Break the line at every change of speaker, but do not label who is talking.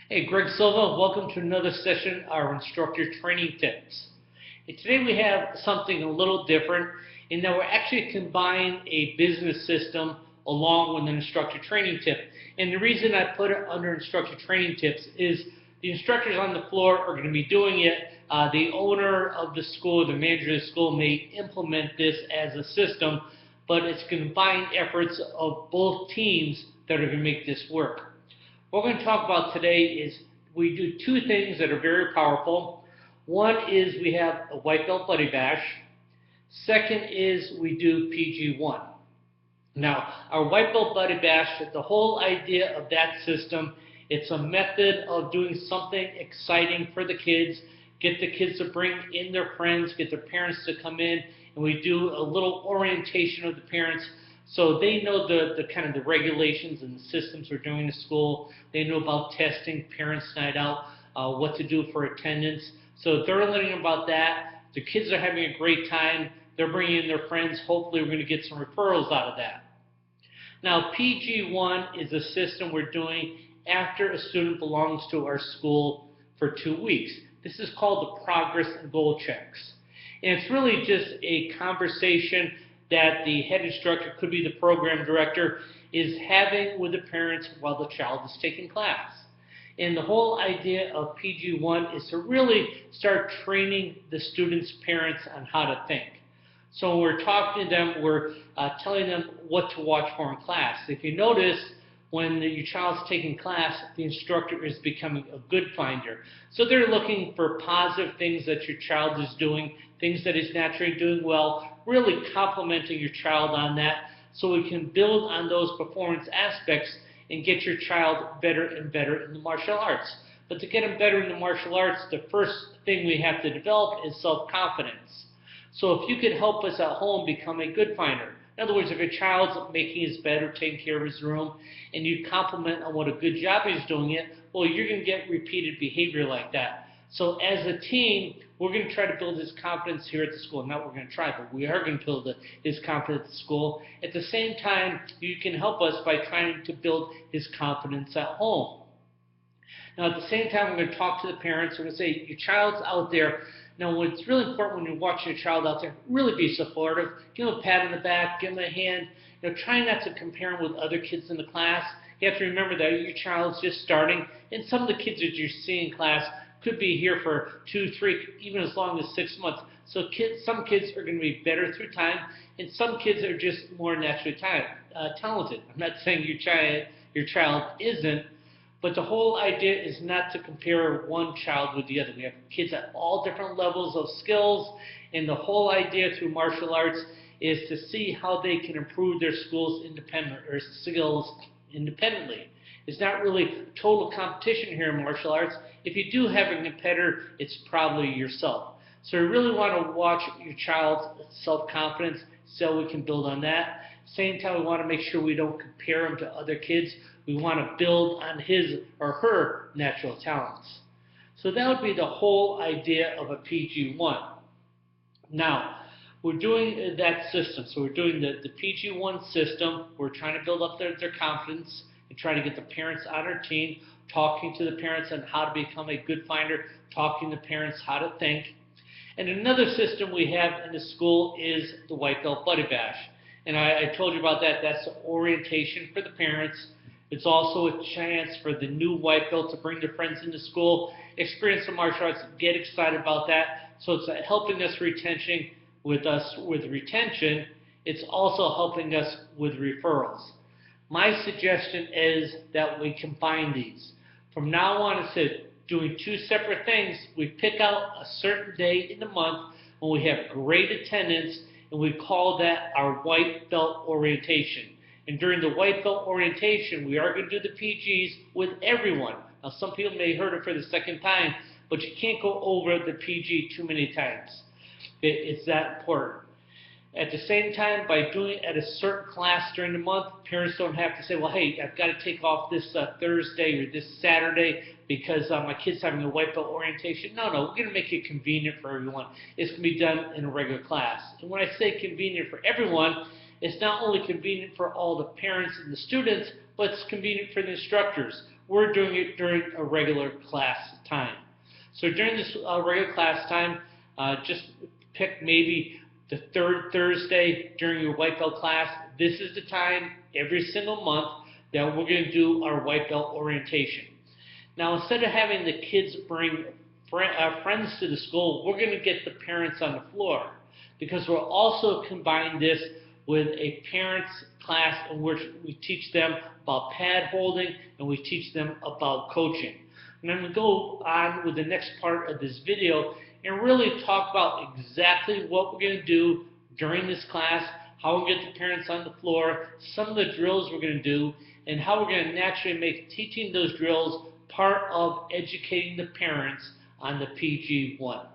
Hey, Greg Silva, welcome to another session of our instructor training tips. And today we have something a little different in that we're actually combining a business system along with an instructor training tip. And the reason I put it under instructor training tips is the instructors on the floor are going to be doing it. The owner of the school, the manager of the school may implement this as a system, but it's combined efforts of both teams that are going to make this work. What we're going to talk about today is we do two things that are very powerful. One is we have a white belt buddy bash. Second is we do PG1. Now, our white belt buddy bash, the whole idea of that system, it's a method of doing something exciting for the kids, get the kids to bring in their friends, get their parents to come in, and we do a little orientation of the parents so they know the kind of the regulations and the systems we're doing in school. They know about testing, parents' night out, what to do for attendance. So they're learning about that. The kids are having a great time. They're bringing in their friends. Hopefully we're going to get some referrals out of that. Now, PG1 is a system we're doing after a student belongs to our school for 2 weeks. This is called the progress and goal checks. And it's really just a conversation that the head instructor, could be the program director, is having with the parents while the child is taking class. And the whole idea of PG1 is to really start training the students' parents on how to think. So when we're talking to them, we're telling them what to watch for in class. If you notice, when your child's taking class, the instructor is becoming a good finder. So they're looking for positive things that your child is doing, things that he's naturally doing well, really complimenting your child on that so we can build on those performance aspects and get your child better and better in the martial arts. But to get them better in the martial arts, the first thing we have to develop is self-confidence. So if you could help us at home become a good finder. In other words, if your child's making his bed or taking care of his room and you compliment on what a good job he's doing it, well, you're going to get repeated behavior like that. So as a team, we're going to try to build his confidence here at the school. Not we're going to try, but we are going to build his confidence at the school. At the same time, you can help us by trying to build his confidence at home. Now, at the same time, we're going to talk to the parents. We're going to say, your child's out there. Now, what's really important when you're watching your child out there, really be supportive. Give them a pat on the back, give them a hand. Try not to compare them with other kids in the class. You have to remember that your child's just starting, and some of the kids that you're seeing in class could be here for 2, 3, even as long as 6 months. So some kids are going to be better through time, and some kids are just more naturally talented. I'm not saying your child isn't, but the whole idea is not to compare one child with the other. We have kids at all different levels of skills, and the whole idea through martial arts is to see how they can improve their skills independently. It's not really total competition here in martial arts. If you do have a competitor, it's probably yourself. So we really want to watch your child's self-confidence so we can build on that. Same time, we want to make sure we don't compare them to other kids. We want to build on his or her natural talents. So that would be the whole idea of a PG1. Now, we're doing that system. So we're doing the PG1 system. We're trying to build up their confidence and trying to get the parents on our team, talking to the parents on how to become a good finder, talking to parents how to think. And another system we have in the school is the White Belt Buddy Bash. And I told you about that. That's the orientation for the parents. It's also a chance for the new white belt to bring their friends into school, experience the martial arts, get excited about that. So it's helping us with retention. It's also helping us with referrals. My suggestion is that we combine these. From now on, instead of doing two separate things, we pick out a certain day in the month when we have great attendance, and we call that our white belt orientation. And during the white belt orientation, we are going to do the PGs with everyone. Now, some people may have heard it for the second time, but you can't go over the PG too many times. It's that important. At the same time, by doing it at a certain class during the month, parents don't have to say, well, hey, I've got to take off this Thursday or this Saturday because my kid's having a white belt orientation. No, we're going to make it convenient for everyone. It's going to be done in a regular class. And when I say convenient for everyone, it's not only convenient for all the parents and the students, but it's convenient for the instructors. we're doing it during a regular class time. So during this regular class time, just pick maybe the third Thursday during your white belt class. This is the time every single month that we're going to do our white belt orientation. Now, instead of having the kids bring friends to the school, we're going to get the parents on the floor, because we'll also combine this with a parents class in which we teach them about pad holding and we teach them about coaching. And I'm going to go on with the next part of this video and really talk about exactly what we're going to do during this class, how we're going to get the parents on the floor, some of the drills we're going to do, and how we're going to naturally make teaching those drills part of educating the parents on the PG1.